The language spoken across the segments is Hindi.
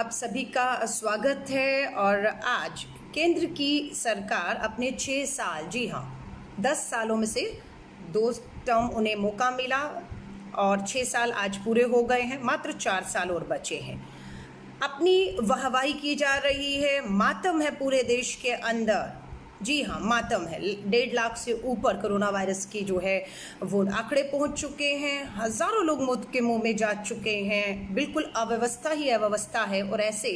आप सभी का स्वागत है। और आज केंद्र की सरकार अपने 6 साल, जी हाँ, 10 सालों में से 2 टर्म उन्हें मौका मिला और 6 साल आज पूरे हो गए हैं, मात्र 4 साल और बचे हैं। अपनी वाहवाही की जा रही है, मातम है पूरे देश के अंदर। जी हाँ, मातम है। 1.5 लाख से ऊपर कोरोना वायरस की जो है वो आंकड़े पहुंच चुके हैं। हजारों लोग मौत के मुंह में जा चुके हैं। बिल्कुल अव्यवस्था ही अव्यवस्था है और ऐसे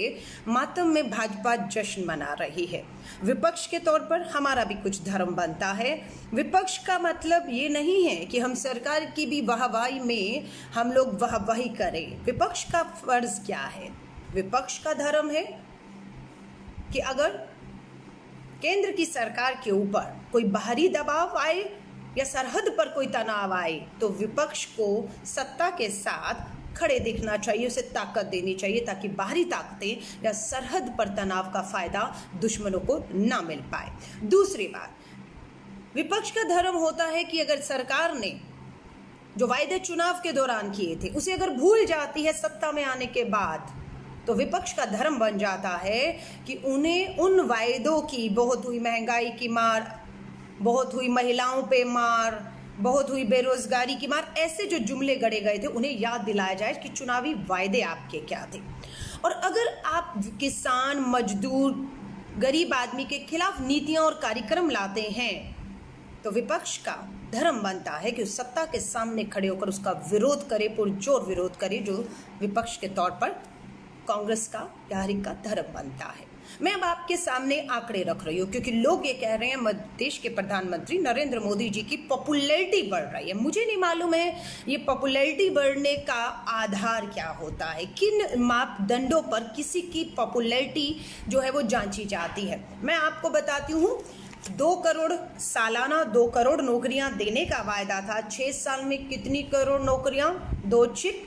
मातम में भाजपा जश्न मना रही है। विपक्ष के तौर पर हमारा भी कुछ धर्म बनता है। विपक्ष का मतलब ये नहीं है कि हम सरकार की भी वाहवाही में हम लोग वाहवाही करें। विपक्ष का फर्ज क्या है? विपक्ष का धर्म है कि अगर केंद्र की सरकार के ऊपर कोई बाहरी दबाव आए या सरहद पर कोई तनाव आए तो विपक्ष को सत्ता के साथ खड़े दिखना चाहिए, उसे ताकत देनी चाहिए ताकि बाहरी ताकतें या सरहद पर तनाव का फायदा दुश्मनों को ना मिल पाए। दूसरी बात, विपक्ष का धर्म होता है कि अगर सरकार ने जो वायदे चुनाव के दौरान किए थे उसे अगर भूल जाती है सत्ता में आने के बाद, तो विपक्ष का धर्म बन जाता है कि उन्हें उन वायदों की, बहुत हुई महंगाई की मार, बहुत हुई महिलाओं पे मार, बहुत हुई बेरोजगारी की मार, ऐसे जो जुमले गढ़े गए थे उन्हें याद दिलाया जाए कि चुनावी वायदे आपके क्या थे। और अगर आप किसान, मजदूर, गरीब आदमी के खिलाफ नीतियां और कार्यक्रम लाते हैं तो विपक्ष का धर्म बनता है कि उस सत्ता के सामने खड़े होकर उसका विरोध करे, पुरजोर विरोध करे, जो विपक्ष के तौर पर कांग्रेस का यारिक का धर्म बनता है। मैं अब आपके सामने आंकड़े रख रही हूँ क्योंकि लोग ये कह रहे हैं देश के प्रधानमंत्री नरेंद्र मोदी जी की पॉपुलैरिटी बढ़ रही है। मुझे नहीं मालूम है ये पॉपुलैरिटी बढ़ने का आधार क्या होता है, किन मापदंडों पर किसी की पॉपुलैरिटी जो है वो जांची जाती है। मैं आपको बताती हूँ, 2 करोड़ सालाना 2 करोड़ नौकरियां देने का वायदा था। 6 साल में कितनी करोड़ नौकरियां? 2 छिक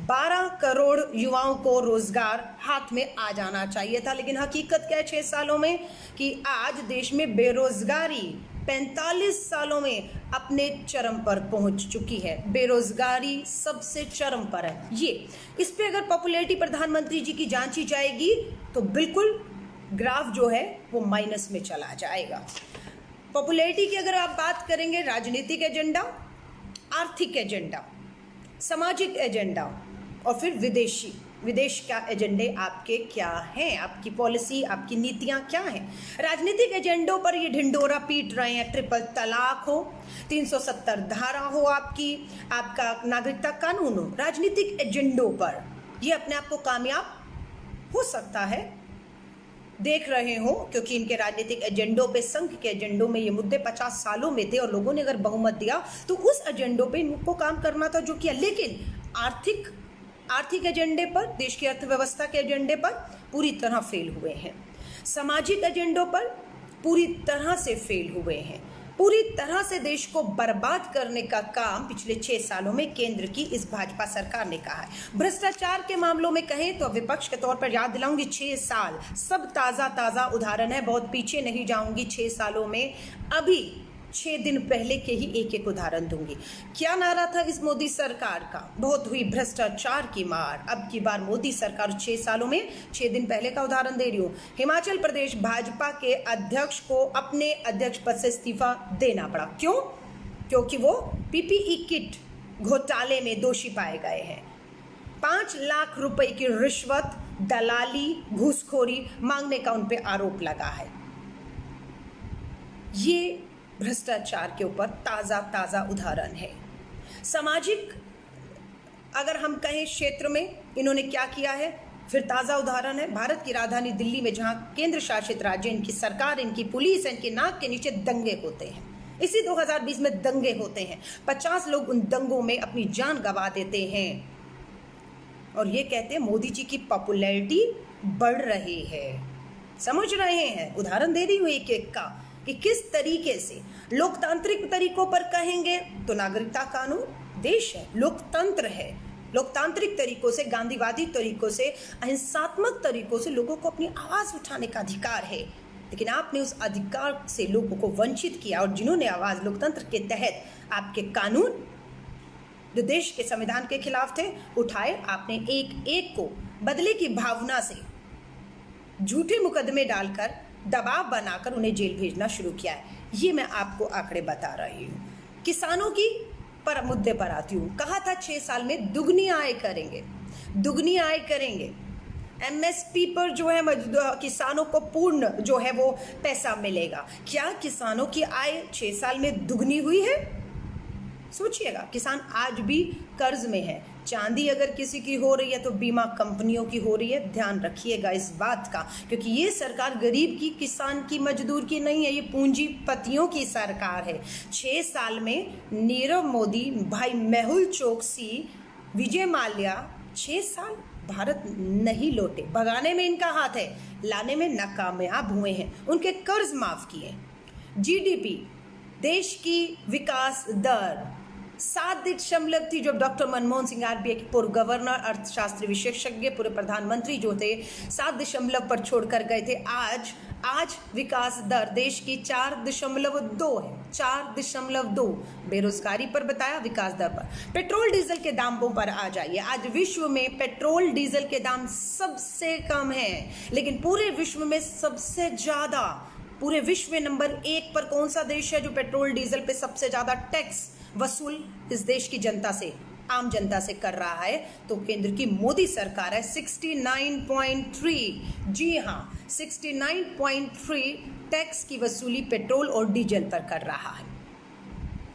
12 करोड़ युवाओं को रोजगार हाथ में आ जाना चाहिए था। लेकिन हकीकत क्या है 6 सालों में कि आज देश में बेरोजगारी 45 सालों में अपने चरम पर पहुंच चुकी है। बेरोजगारी सबसे चरम पर है। ये इस पे अगर पॉपुलैरिटी प्रधानमंत्री जी की जांची जाएगी तो बिल्कुल ग्राफ जो है वो माइनस में चला जाएगा। पॉपुलैरिटी की अगर आप बात करेंगे, राजनीतिक एजेंडा, आर्थिक एजेंडा, सामाजिक एजेंडा और फिर विदेश का एजेंडे आपके क्या हैं, आपकी पॉलिसी, आपकी नीतियां क्या हैं। राजनीतिक एजेंडों पर ये ढिंडोरा पीट रहे हैं, ट्रिपल तलाक हो, 370 धारा हो, आपका नागरिकता कानून हो। राजनीतिक एजेंडों पर ये अपने आप को कामयाब हो सकता है, देख रहे हो, क्योंकि इनके राजनीतिक एजेंडों पे, संघ के एजेंडों में ये मुद्दे 50 सालों में थे और लोगों ने अगर बहुमत दिया तो उस एजेंडों पे इनको काम करना था जो किया। लेकिन आर्थिक एजेंडे पर, देश की अर्थव्यवस्था के एजेंडे पर पूरी तरह फेल हुए हैं। सामाजिक एजेंडों पर पूरी तरह से फेल हुए हैं। पूरी तरह से देश को बर्बाद करने का काम पिछले 6 सालों में केंद्र की इस भाजपा सरकार ने कहा है। भ्रष्टाचार के मामलों में कहें तो विपक्ष के तौर पर याद दिलाऊंगी, 6 साल सब ताजा उदाहरण है, बहुत पीछे नहीं जाऊंगी। 6 सालों में अभी 6 दिन पहले के ही एक उदाहरण दूंगी। क्या नारा था इस मोदी सरकार का? बहुत हुई भ्रष्टाचार की मार। अब की बार मोदी सरकार 6 सालों में, 6 दिन पहले का उदाहरण दे रही हूं। हिमाचल प्रदेश भाजपा के अध्यक्ष को अपने अध्यक्ष पद से इस्तीफा देना पड़ा। क्यों? क्योंकि वो पीपीई किट घोटाले में दोषी पाए गए हैं। 5 लाख रुपए की रिश्वत, दलाली, घूसखोरी मांगने का उन पे आरोप लगा है। ये भ्रष्टाचार के ऊपर ताजा उदाहरण है। सामाजिक अगर हम कहें क्षेत्र में इन्होंने क्या किया है, फिर ताजा उदाहरण है। भारत की राजधानी दिल्ली में जहां केंद्र शासित राज्य, इनकी सरकार, इनकी पुलिस, इनके नाक के नीचे दंगे होते हैं। इसी 2020 में दंगे होते हैं। 50 लोग उन दंगों में अपनी जान गंवा देते हैं और ये कहते हैं मोदी जी की पॉपुलैरिटी बढ़ रही है। समझ रहे हैं? उदाहरण दे रही हूं एक का कि किस तरीके से लोकतांत्रिक तरीकों पर कहेंगे तो नागरिकता कानून, देश है, लोकतंत्र है। लोकतांत्रिक तरीकों से, गांधीवादी तरीकों से, अहिंसात्मक तरीकों से लोगों को अपनी आवाज उठाने का अधिकार है। लेकिन आपने उस अधिकार से लोगों को वंचित किया और जिन्होंने आवाज लोकतंत्र के तहत आपके कानून जो देश के संविधान के खिलाफ थे उठाए, आपने एक एक को बदले की भावना से झूठे मुकदमे डालकर दबाव बनाकर उन्हें जेल भेजना शुरू किया है। ये मैं आपको आंकड़े बता रही हूँ। किसानों की पर मुद्दे पर आती हूँ। कहा था 6 साल में दुगनी आय करेंगे, दुगनी आय करेंगे। एमएसपी पर जो है किसानों को पूर्ण जो है वो पैसा मिलेगा। क्या किसानों की आय 6 साल में दुगनी हुई है? सोचिएगा, किसान आज भी कर्ज में है। चांदी अगर किसी की हो रही है तो बीमा कंपनियों की हो रही है। ध्यान रखिएगा इस बात का, क्योंकि ये सरकार गरीब की, किसान की, मजदूर की नहीं है, ये पूंजीपतियों की सरकार है। 6 साल में नीरव मोदी, भाई मेहुल चोकसी, विजय माल्या 6 साल भारत नहीं लौटे। भगाने में इनका हाथ है, लाने में नाकामयाब हुए हैं। उनके कर्ज माफ किए। जीडीपी, देश की विकास दर 7 थी, जो डॉक्टर मनमोहन सिंह आरबीआई के पूर्व गवर्नर, अर्थशास्त्री विशेषज्ञ, पूर्व प्रधानमंत्री जो थे 7 पर छोड़कर गए थे। आज विकास दर देश की 4.2 है, 4.2। बेरोजगारी पर बताया, विकास दर पर। पेट्रोल डीजल के दामों पर आ जाइए। आज विश्व में पेट्रोल डीजल के दाम सबसे कम है, लेकिन पूरे विश्व में सबसे ज्यादा, पूरे विश्व में नंबर 1 पर कौन सा देश है जो पेट्रोल डीजल पे सबसे ज्यादा टैक्स वसूल इस देश की जनता से, आम जनता से कर रहा है? तो केंद्र की मोदी सरकार है। 69.3, जी हाँ, 69.3 टैक्स की वसूली पेट्रोल और डीजल पर कर रहा है।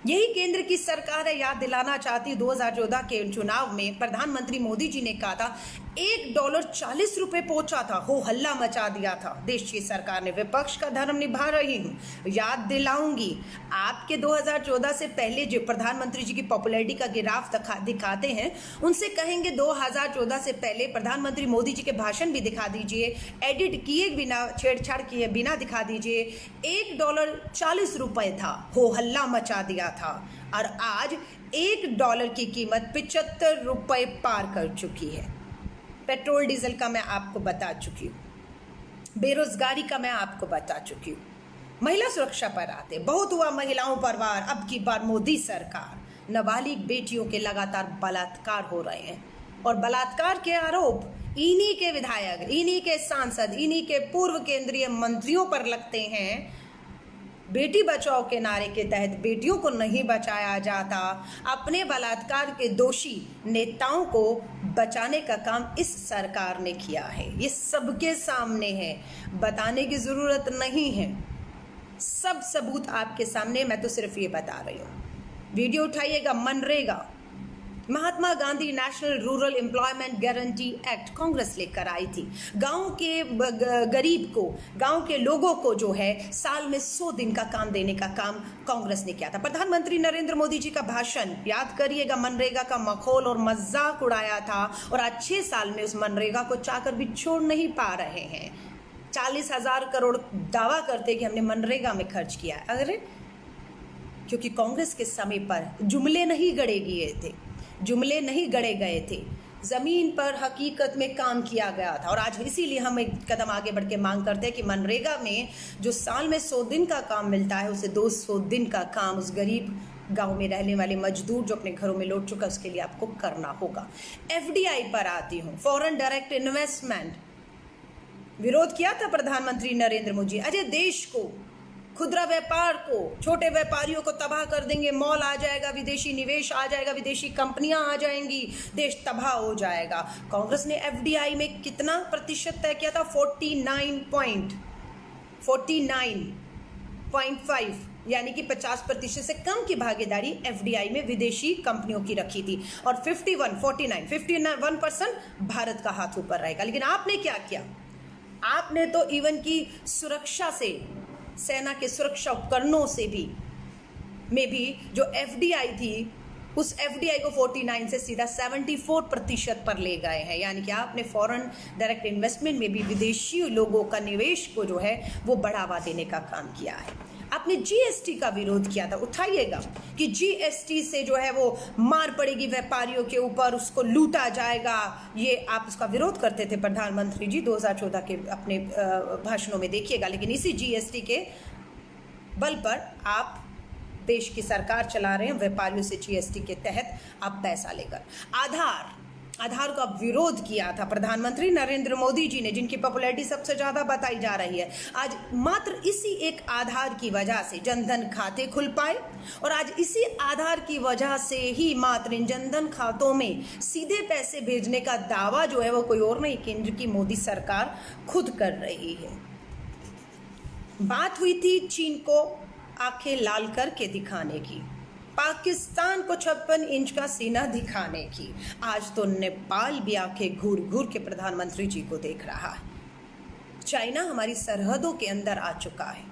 यही केंद्र की सरकार है। याद दिलाना चाहती, 2014 के चुनाव में प्रधानमंत्री मोदी जी ने कहा था $1 40 पहुंचा था, हो हल्ला मचा दिया था। देश की सरकार ने विपक्ष का धर्म निभा रही हूँ। याद दिलाऊंगी, आपके 2014 से पहले जो प्रधानमंत्री जी की पॉपुलैरिटी का ग्राफ दिखाते हैं, उनसे कहेंगे 2014 से पहले प्रधानमंत्री मोदी जी के भाषण भी दिखा दीजिए, एडिट किए बिना, छेड़छाड़ किए बिना दिखा दीजिए। $1 40 था, हो हल्ला मचा दिया था, और आज $1 की कीमत ₹75 पार कर चुकी है। पेट्रोल डीजल का मैं आपको बता चुकी हूँ, बेरोजगारी का मैं आपको बता चुकी हूँ। महिला सुरक्षा पर आते, बहुत हुआ महिलाओं पर वार। अब की बार मोदी सरकार, नाबालिग बेटियों के लगातार बलात्कार हो रहे हैं, और बलात्कार के आरोप इन्हीं के विधायक, इन्हीं के सांसद, इन्हीं के पूर्व केंद्रीय मंत्रियों पर लगते हैं। बेटी बचाओ के नारे के तहत बेटियों को नहीं बचाया जाता। अपने बलात्कार के दोषी नेताओं को बचाने का काम इस सरकार ने किया है। ये सबके सामने है, बताने की जरूरत नहीं है, सब सबूत आपके सामने। मैं तो सिर्फ ये बता रही हूँ। वीडियो उठाइएगा। MNREGA, Mahatma Gandhi national rural employment guarantee act Congress लेकर आई थी। गांव के गरीब को, गांव के लोगों को जो है साल में 100 दिन का काम देने का काम कांग्रेस ने किया था। प्रधानमंत्री नरेंद्र मोदी जी का भाषण याद करिएगा, मनरेगा का मखौल और मजाक उड़ाया था, और आज 6 साल में उस मनरेगा को चाकर भी छोड़ नहीं पा रहे हैं। 40,000 करोड़ दावा करते कि हमने मनरेगा में खर्च किया है। अरे, क्योंकि कांग्रेस के समय पर जुमले नहीं गढ़े गए थे, जुमले नहीं गढ़े गए थे, जमीन पर हकीकत में काम किया गया था। और आज इसीलिए हम एक कदम आगे बढ़ के मांग करते हैं कि मनरेगा में जो साल में 100 दिन का काम मिलता है, उसे 200 दिन का काम उस गरीब गांव में रहने वाले मजदूर जो अपने घरों में लौट चुका, उसके लिए आपको करना होगा। एफडीआई पर आती हूँ, फॉरेन डायरेक्ट इन्वेस्टमेंट। विरोध किया था प्रधानमंत्री नरेंद्र मोदी। अजय देश को, खुदरा व्यापार को, छोटे व्यापारियों को तबाह कर देंगे। मॉल आ जाएगा, विदेशी निवेश आ जाएगा, विदेशी कंपनियां आ जाएंगी, देश तबाह हो जाएगा। कांग्रेस ने एफडीआई में कितना प्रतिशत तय किया था? 49.5, यानी कि 50% से कम की भागीदारी एफडीआई में विदेशी कंपनियों की रखी थी, और 51% भारत का हाथ ऊपर रहेगा। लेकिन आपने क्या किया? आपने तो इवन की सुरक्षा से, सेना के सुरक्षा उपकरणों से भी जो एफडीआई थी, उस एफडीआई को 49 से सीधा 74% पर ले गए हैं। यानी कि आपने फॉरेन डायरेक्ट इन्वेस्टमेंट में भी विदेशी लोगों का निवेश को जो है वो बढ़ावा देने का काम किया है। आपने जीएसटी का विरोध किया था, उठाइएगा, कि जीएसटी से जो है वो मार पड़ेगी व्यापारियों के ऊपर, उसको लूटा जाएगा। ये आप उसका विरोध करते थे प्रधानमंत्री जी 2014 के अपने भाषणों में, देखिएगा। लेकिन इसी जीएसटी के बल पर आप देश की सरकार चला रहे हैं, व्यापारियों से जीएसटी के तहत आप पैसा लेकर। आधार का विरोध किया था प्रधानमंत्री नरेंद्र मोदी जी ने, जिनकी पॉपुलैरिटी सबसे ज्यादा बताई जा रही है। आज मात्र इसी एक आधार की वजह से जनधन खाते खुल पाए और आज इसी आधार की वजह से ही मात्र इन जनधन खातों में सीधे पैसे भेजने का दावा जो है वो कोई और नहीं, केंद्र की मोदी सरकार खुद कर रही है। बात हुई थी चीन को आंखें लाल करके दिखाने की, पाकिस्तान को 56 इंच का सीना दिखाने की। आज तो नेपाल भी आंखें घूर घूर के प्रधानमंत्री जी को देख रहा है। चाइना हमारी सरहदों के अंदर आ चुका है।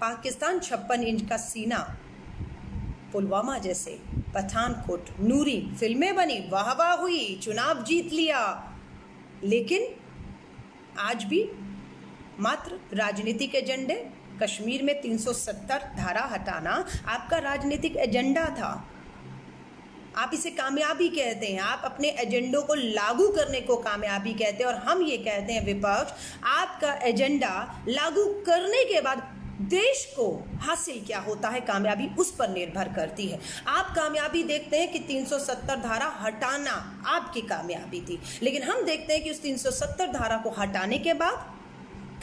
पाकिस्तान 56 इंच का सीना, पुलवामा जैसे, पठानकोट, नूरी फिल्में बनी, वाह वाह हुई, चुनाव जीत लिया, लेकिन आज भी मात्र राजनीतिक एजेंडे। कश्मीर में 370 धारा हटाना आपका राजनीतिक एजेंडा था। आप इसे कामयाबी कहते हैं, आप अपने एजेंडों को लागू करने को कामयाबी कहते हैं, और हम ये कहते हैं विपक्ष, आपका एजेंडा लागू करने के बाद देश को हासिल क्या होता है, कामयाबी उस पर निर्भर करती है। आप कामयाबी देखते हैं कि 370 धारा हटाना आपकी कामयाबी थी, लेकिन हम देखते हैं कि उस 370 धारा को हटाने के बाद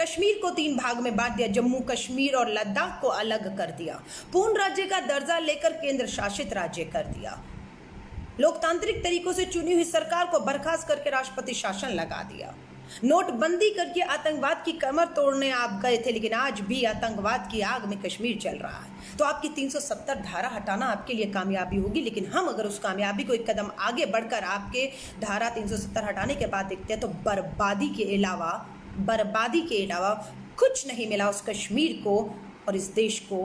कश्मीर को 3 भाग में बांट दिया, जम्मू कश्मीर और लद्दाख को अलग कर दिया, पूर्ण राज्य का दर्जा लेकर केंद्र शासित राज्य कर दिया, लोकतांत्रिक तरीकों से चुनी हुई सरकार को बर्खास्त करके राष्ट्रपति शासन लगा दिया, नोटबंदी करके आतंकवाद की कमर तोड़ने आप गए थे, लेकिन आज भी आतंकवाद की आग में कश्मीर चल रहा है। तो आपकी 370 धारा हटाना आपके लिए कामयाबी होगी, लेकिन हम अगर उस कामयाबी को एक कदम आगे बढ़कर आपके धारा 370 हटाने के बाद देखते हैं तो बर्बादी के अलावा कुछ नहीं मिला उस कश्मीर को और इस देश को,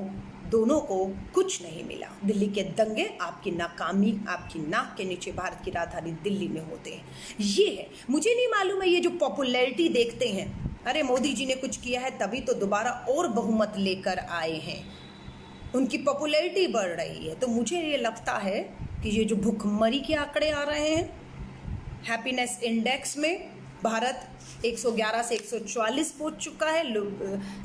दोनों को कुछ नहीं मिला। दिल्ली के दंगे आपकी नाकामी, आपकी नाक के नीचे भारत की राजधानी दिल्ली में होते हैं। ये है, मुझे नहीं मालूम है, ये जो पॉपुलैरिटी देखते हैं, अरे मोदी जी ने कुछ किया है तभी तो दोबारा और बहुमत लेकर आए हैं, उनकी पॉपुलैरिटी बढ़ रही है। तो मुझे ये लगता है कि ये जो भुखमरी के आंकड़े आ रहे हैं, हैप्पीनेस इंडेक्स में भारत 111 से 144 पहुंच चुका है।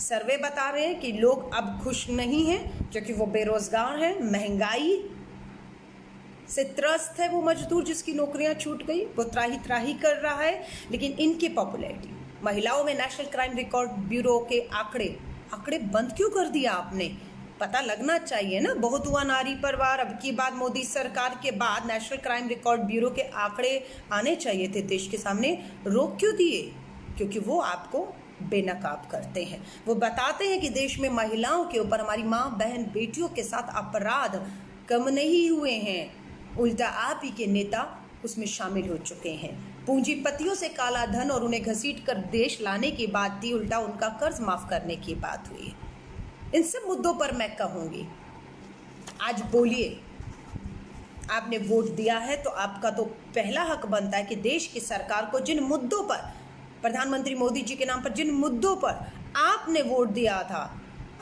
सर्वे बता रहे हैं कि लोग अब खुश नहीं हैं, क्योंकि वो बेरोजगार हैं, महंगाई से त्रस्त है वो मजदूर जिसकी नौकरियां छूट गई, वो त्राही त्राही कर रहा है। लेकिन इनकी पॉपुलैरिटी, महिलाओं में नेशनल क्राइम रिकॉर्ड ब्यूरो के आंकड़े बंद क्यों कर दिया आपने? पता लगना चाहिए ना। बहुत हुआ नारी पर वार, अब की बात मोदी सरकार के बाद नेशनल क्राइम रिकॉर्ड ब्यूरो के आंकड़े आने चाहिए थे देश के सामने, रोक क्यों दिए? क्योंकि वो आपको बेनकाब करते हैं। वो बताते हैं कि देश में महिलाओं के ऊपर, हमारी माँ बहन बेटियों के साथ अपराध कम नहीं हुए हैं, उल्टा आप ही के नेता उसमें शामिल हो चुके हैं। पूंजीपतियों से काला धन और उन्हें घसीट कर देश लाने की बात थी, उल्टा उनका कर्ज माफ करने की बात हुई। इन सब मुद्दों पर मैं कहूंगी, आज बोलिए, आपने वोट दिया है तो आपका तो पहला हक बनता है कि देश की सरकार को जिन मुद्दों पर, प्रधानमंत्री मोदी जी के नाम पर जिन मुद्दों पर आपने वोट दिया था,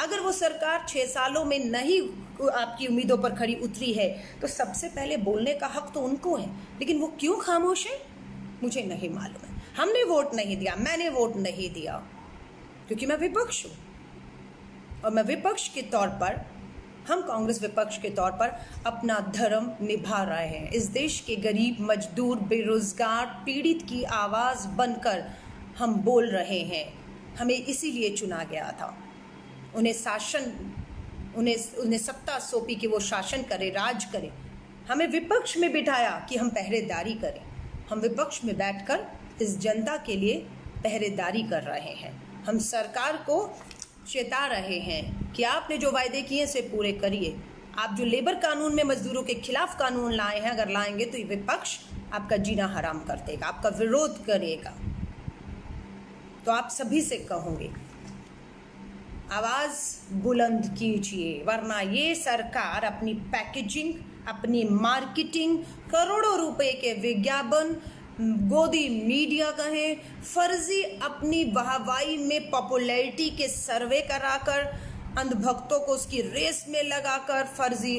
अगर वो सरकार 6 सालों में नहीं आपकी उम्मीदों पर खड़ी उतरी है तो सबसे पहले बोलने का हक तो उनको है। लेकिन वो क्यों खामोश है, मुझे नहीं मालूम है। हमने वोट नहीं दिया, मैंने वोट नहीं दिया क्योंकि मैं विपक्ष हूँ, और मैं विपक्ष के तौर पर, हम कांग्रेस विपक्ष के तौर पर अपना धर्म निभा रहे हैं। इस देश के गरीब, मजदूर, बेरोजगार, पीड़ित की आवाज़ बनकर हम बोल रहे हैं। हमें इसीलिए चुना गया था। उन्हें सत्ता सौंपी कि वो शासन करे, राज करे। हमें विपक्ष में बिठाया कि हम पहरेदारी करें। हम विपक्ष में बैठकर इस जनता के लिए पहरेदारी कर रहे हैं। हम सरकार को चेता रहे हैं कि आपने जो वायदे किए उसे पूरे करिए। आप जो लेबर कानून में मजदूरों के खिलाफ कानून लाए हैं, अगर लाएंगे तो ये विपक्ष आपका जीना हराम कर देगा, आपका विरोध करेगा। तो आप सभी से कहूँगी, आवाज़ बुलंद कीजिए, वरना ये सरकार अपनी पैकेजिंग, अपनी मार्केटिंग, करोड़ों रुपए के विज्ञापन, गोदी मीडिया कहें, फर्जी अपनी वाहवाही में पॉपुलैरिटी के सर्वे कराकर, अंधभक्तों को उसकी रेस में लगाकर, फर्जी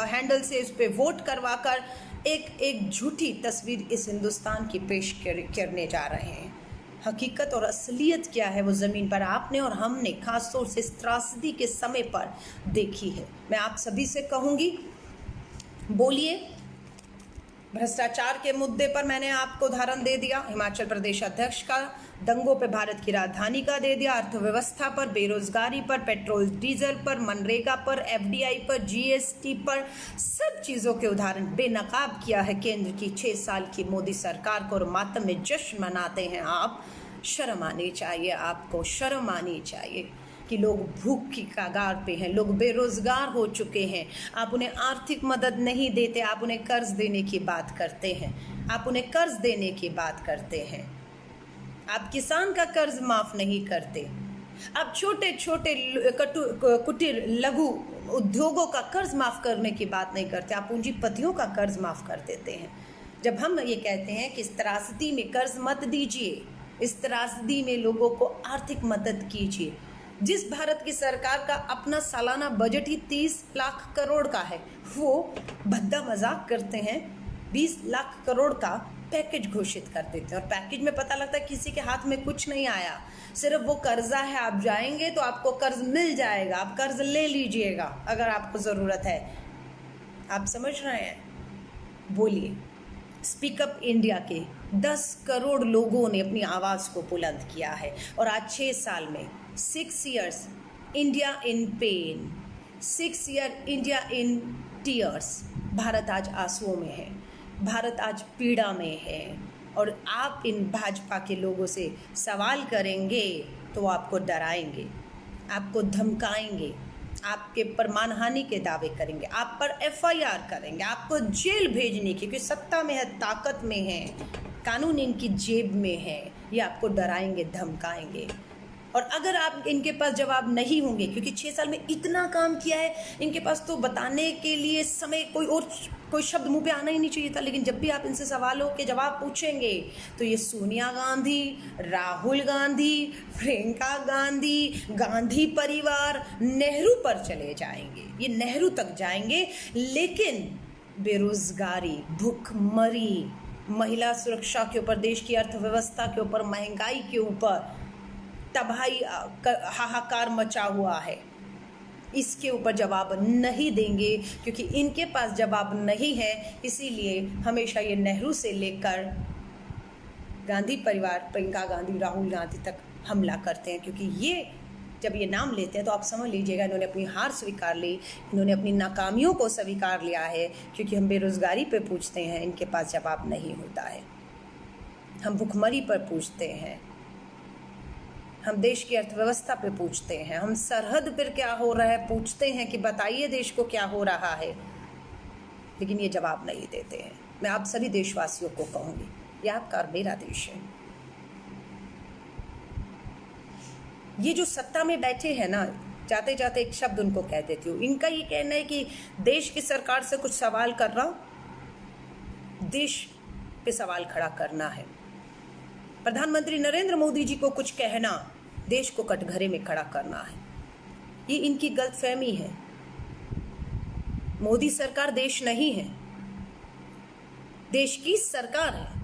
हैंडल से उस पर वोट करवाकर एक झूठी तस्वीर इस हिंदुस्तान की पेश करने जा रहे हैं। हकीकत और असलियत क्या है वो ज़मीन पर आपने और हमने खास तौर से इस त्रासदी के समय पर देखी है। मैं आप सभी से कहूँगी, बोलिए, भ्रष्टाचार के मुद्दे पर मैंने आपको उदाहरण दे दिया, हिमाचल प्रदेश अध्यक्ष का, दंगों पे भारत की राजधानी का दे दिया, अर्थव्यवस्था पर, बेरोजगारी पर, पेट्रोल डीजल पर, मनरेगा पर, एफडीआई पर, जीएसटी पर, सब चीज़ों के उदाहरण बेनकाब किया है केंद्र की 6 साल की मोदी सरकार को, और मातम में जश्न मनाते हैं आप। शर्म आनी चाहिए आपको, शर्म आनी चाहिए कि लोग भूख की कगार पे हैं, लोग बेरोजगार हो चुके हैं, आप उन्हें आर्थिक मदद नहीं देते, आप उन्हें कर्ज देने की बात करते हैं, आप उन्हें कर्ज देने की बात करते हैं, आप किसान का कर्ज माफ नहीं करते, आप छोटे छोटे कुटीर लघु उद्योगों का कर्ज माफ करने की बात नहीं करते, आप पूंजीपतियों का कर्ज माफ कर देते हैं। जब हम ये कहते हैं कि इस त्रासदी में कर्ज मत दीजिए, इस त्रासदी में लोगों को आर्थिक मदद कीजिए, जिस भारत की सरकार का अपना सालाना बजट ही 30 लाख करोड़ का है, वो भद्दा मजाक करते हैं 20 लाख करोड़ का पैकेज घोषित कर देते हैं, और पैकेज में पता लगता है किसी के हाथ में कुछ नहीं आया, सिर्फ वो कर्जा है, आप जाएंगे तो आपको कर्ज मिल जाएगा, आप कर्ज ले लीजिएगा अगर आपको ज़रूरत है। आप समझ रहे हैं? बोलिए। स्पीकअप इंडिया के 10 करोड़ लोगों ने अपनी आवाज़ को बुलंद किया है, और आज 6 साल में 6 years India in pen, 6 year India in tears. Bharat आज आंसुओं में है, भारत आज पीड़ा में है, और आप इन भाजपा के लोगों से सवाल करेंगे तो वो आपको डराएंगे, आपको धमकाएंगे, आपके पर मानहानि के दावे करेंगे, आप पर एफआईआर करेंगे, आपको जेल भेजने की, क्योंकि सत्ता में है, ताकत में है, कानून इनकी जेब में है, ये आपको डराएंगे, धमकाएंगे। और अगर आप इनके पास जवाब नहीं होंगे, क्योंकि 6 साल में इतना काम किया है, इनके पास तो बताने के लिए समय कोई शब्द मुंह पे आना ही नहीं चाहिए था, लेकिन जब भी आप इनसे सवालों के जवाब पूछेंगे तो ये सोनिया गांधी, राहुल गांधी, प्रियंका गांधी, गांधी परिवार, नेहरू पर चले जाएंगे, ये नेहरू तक जाएंगे। लेकिन बेरोजगारी, भूखमरी, महिला सुरक्षा के ऊपर, देश की अर्थव्यवस्था के ऊपर, महंगाई के ऊपर तबाही, हाहाकार मचा हुआ है, इसके ऊपर जवाब नहीं देंगे, क्योंकि इनके पास जवाब नहीं है। इसीलिए हमेशा ये नेहरू से लेकर गांधी परिवार, प्रियंका गांधी, राहुल गांधी तक हमला करते हैं, क्योंकि ये जब ये नाम लेते हैं तो आप समझ लीजिएगा इन्होंने अपनी हार स्वीकार ली, इन्होंने अपनी नाकामियों को स्वीकार लिया है। क्योंकि हम बेरोजगारी पे पूछते हैं, इनके पास जवाब नहीं होता है, हम भुखमरी पर पूछते हैं, हम देश की अर्थव्यवस्था पे पूछते हैं, हम सरहद पर क्या हो रहा है पूछते हैं कि बताइए देश को क्या हो रहा है, लेकिन ये जवाब नहीं देते हैं। मैं आप सभी देशवासियों को कहूँगी, ये आपका और मेरा देश है। ये जो सत्ता में बैठे हैं ना, जाते जाते एक शब्द उनको कह देती हूँ, इनका ये कहना है कि देश की सरकार से कुछ सवाल कर रहा हूँ, देश पे सवाल खड़ा करना है। प्रधानमंत्री नरेंद्र मोदी जी को कुछ कहना, देश को कटघरे में खड़ा करना है, ये इनकी गलतफहमी है। मोदी सरकार देश नहीं है, देश की सरकार है,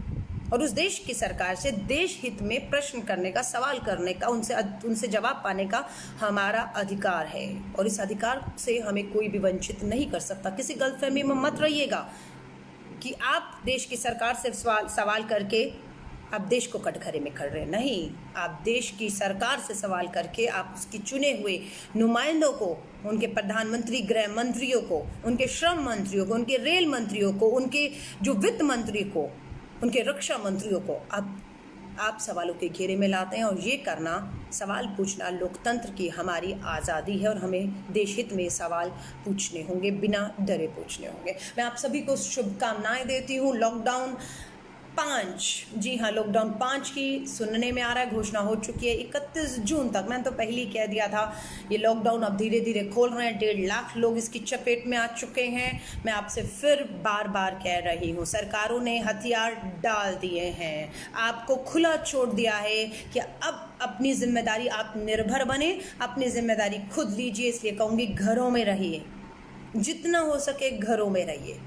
और उस देश की सरकार से देश हित में प्रश्न करने का, सवाल करने का, उनसे जवाब पाने का हमारा अधिकार है, और इस अधिकार से हमें कोई भी वंचित नहीं कर सकता। किसी गलतफहमी में मत रहिएगा कि आप देश की सरकार से सवाल करके आप देश को कटघरे में खड़ रहे हैं। नहीं, आप देश की सरकार से सवाल करके आप उसकी चुने हुए नुमाइंदों को, उनके प्रधानमंत्री, गृह मंत्रियों को, उनके श्रम मंत्रियों को, उनके रेल मंत्रियों को, उनके जो वित्त मंत्री को, उनके रक्षा मंत्रियों को आप सवालों के घेरे में लाते हैं। और ये करना, सवाल पूछना लोकतंत्र की हमारी आज़ादी है, और हमें देश हित में सवाल पूछने होंगे, बिना डरे पूछने होंगे। मैं आप सभी को शुभकामनाएं देती हूँ। लॉकडाउन 5, जी हाँ, लॉकडाउन 5 की सुनने में आ रहा है, घोषणा हो चुकी है 31 जून तक। मैंने तो पहले ही कह दिया था, ये लॉकडाउन अब धीरे धीरे खोल रहे हैं, 1.5 लाख लोग इसकी चपेट में आ चुके हैं। मैं आपसे फिर बार बार कह रही हूँ, सरकारों ने हथियार डाल दिए हैं, आपको खुला छोड़ दिया है कि अब अपनी जिम्मेदारी आप निर्भर बने, अपनी जिम्मेदारी खुद लीजिए। इसलिए कहूँगी, घरों में रहिए, जितना हो सके घरों में रहिए,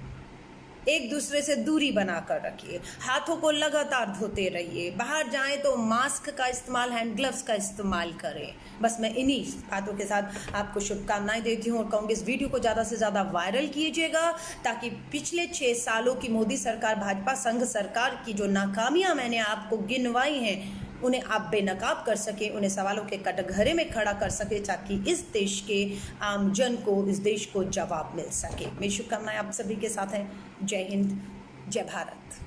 एक दूसरे से दूरी बनाकर रखिए, हाथों को लगातार धोते रहिए, बाहर जाएं तो मास्क का इस्तेमाल, हैंड ग्लव्स का इस्तेमाल करें। बस मैं इन्हीं बातों के साथ आपको शुभकामनाएं देती हूँ और कहूँगी इस वीडियो को ज़्यादा से ज़्यादा वायरल कीजिएगा, ताकि पिछले 6 सालों की मोदी सरकार, भाजपा संघ सरकार की जो नाकामियां मैंने आपको गिनवाई हैं उन्हें आप बेनकाब कर सके, उन्हें सवालों के कटघरे में खड़ा कर सके, ताकि इस देश के आम जन को, इस देश को जवाब मिल सके। मेरी शुभकामनाएं आप सभी के साथ हैं। जय हिंद, जय भारत।